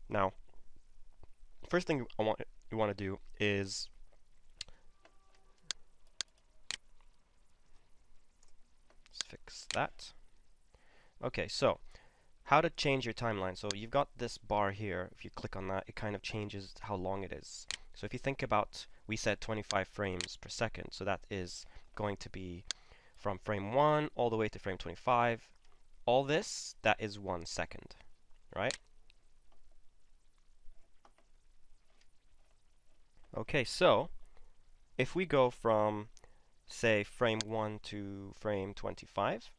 Now, first thing you want to do is let's fix that. Okay, so how to change your timeline. So you've got this bar here. If you click on that, it kind of changes how long it is. So if you think about, we said 25 frames per second, so that is going to be from frame 1 all the way to frame 25. All this, that is 1 second, right? Okay, so if we go from, say, frame 1 to frame 25,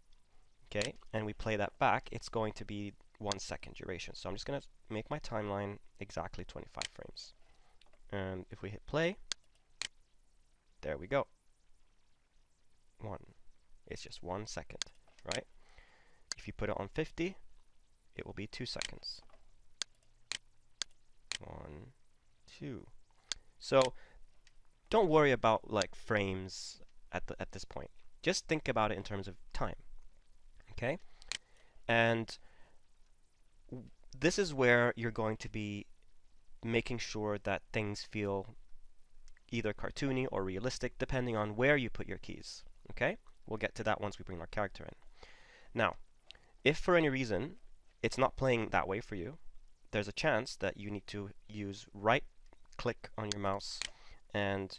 okay, and we play that back, it's going to be 1 second duration. So I'm just going to make my timeline exactly 25 frames. And if we hit play, there we go. 1. It's just 1 second, right? If you put it on 50, it will be 2 seconds. 1, 2. So don't worry about like frames at this point. Just think about it in terms of time. Okay? And this is where you're going to be making sure that things feel either cartoony or realistic, depending on where you put your keys. Okay? We'll get to that once we bring our character in. Now, if for any reason it's not playing that way for you, there's a chance that you need to use right-click on your mouse and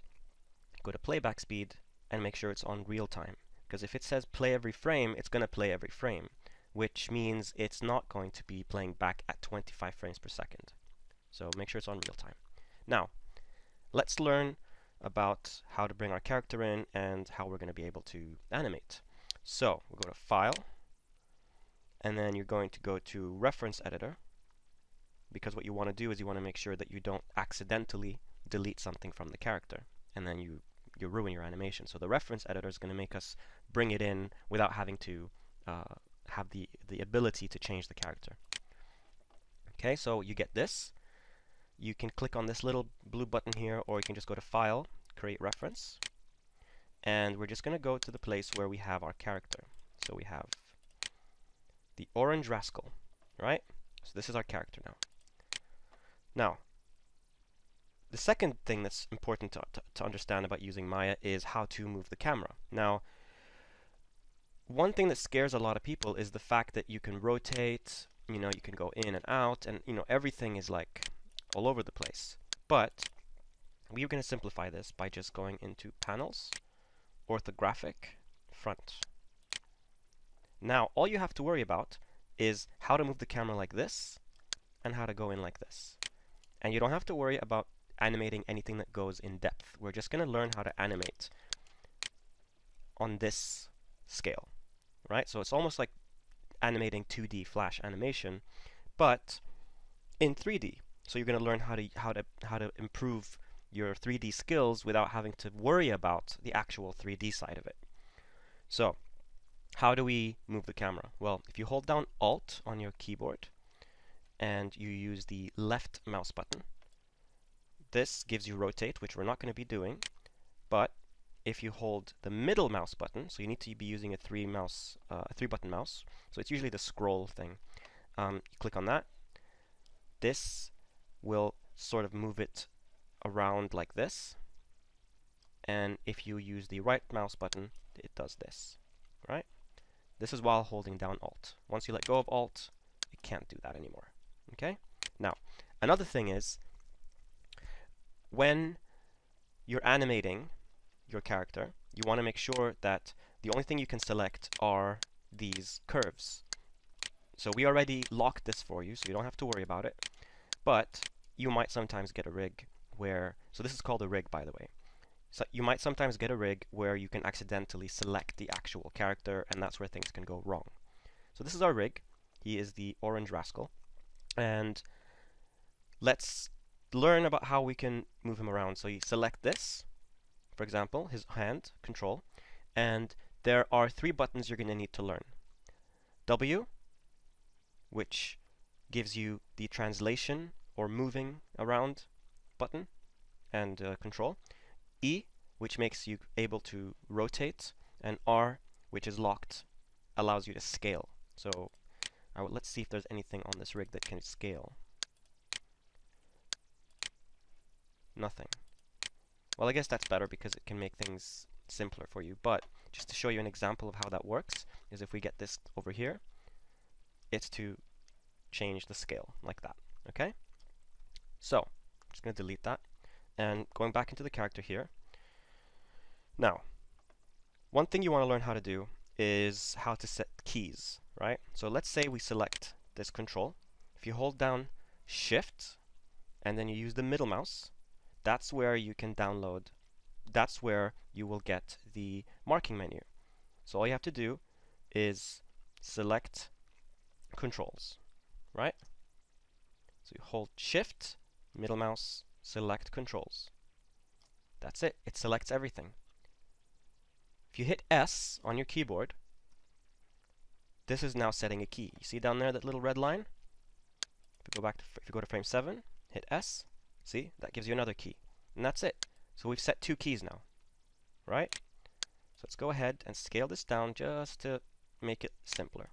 go to playback speed and make sure it's on real time. Because if it says play every frame, it's going to play every frame, which means it's not going to be playing back at 25 frames per second. So make sure it's on real time. Now, let's learn about how to bring our character in and how we're going to be able to animate. So we'll go to File, and then you're going to go to Reference Editor, because what you want to do is you want to make sure that you don't accidentally delete something from the character, and then you ruin your animation. So the Reference Editor is going to make us bring it in without having to have the ability to change the character. Okay, so you get this. You can click on this little blue button here, or you can just go to File, Create Reference, and we're just going to go to the place where we have our character. So we have the Orange Rascal, right? So this is our character now. Now, the second thing that's important to understand about using Maya is how to move the camera. Now, one thing that scares a lot of people is the fact that you can rotate, you can go in and out, and everything is like all over the place. But we're going to simplify this by just going into Panels, Orthographic, Front. Now, all you have to worry about is how to move the camera like this and how to go in like this. And you don't have to worry about animating anything that goes in depth. We're just going to learn how to animate on this scale, right? So it's almost like animating 2D flash animation, but in 3D. So you're going to learn how to improve your 3D skills without having to worry about the actual 3D side of it. So how do we move the camera? Well, if you hold down Alt on your keyboard and you use the left mouse button, this gives you rotate, which we're not going to be doing. But if you hold the middle mouse button, so you need to be using a three-button mouse, so it's usually the scroll thing. You click on that. This will sort of move it around like this. And if you use the right mouse button, it does this, right? This is while holding down Alt. Once you let go of Alt, it can't do that anymore. Okay? Now, another thing is, when you're animating your character, you want to make sure that the only thing you can select are these curves. So we already locked this for you, so you don't have to worry about it. But you might sometimes get a rig where, so this is called a rig, by the way. So you might sometimes get a rig where you can accidentally select the actual character, and that's where things can go wrong. So this is our rig. He is the Orange Rascal. And let's learn about how we can move him around. So you select this, for example, his hand, Control, and there are 3 buttons you're going to need to learn. W, which gives you the translation or moving around button and control. E, which makes you able to rotate, and R, which is locked, allows you to scale. So let's see if there's anything on this rig that can scale. nothing. Well, I guess that's better because it can make things simpler for you, but just to show you an example of how that works is if we get this over here, it's to change the scale like that, okay? So, I'm just going to delete that, and going back into the character here. Now, one thing you want to learn how to do is how to set keys, right? So let's say we select this control. If you hold down Shift and then you use the middle mouse, that's where you can download, that's where you will get the marking menu. So all you have to do is select controls, right? So you hold Shift, middle mouse, select controls. That's it. It selects everything. If you hit S on your keyboard, this is now setting a key. You see down there that little red line? If you go to frame 7, hit S, see? That gives you another key. And that's it. So we've set 2 keys now, right? So let's go ahead and scale this down just to make it simpler.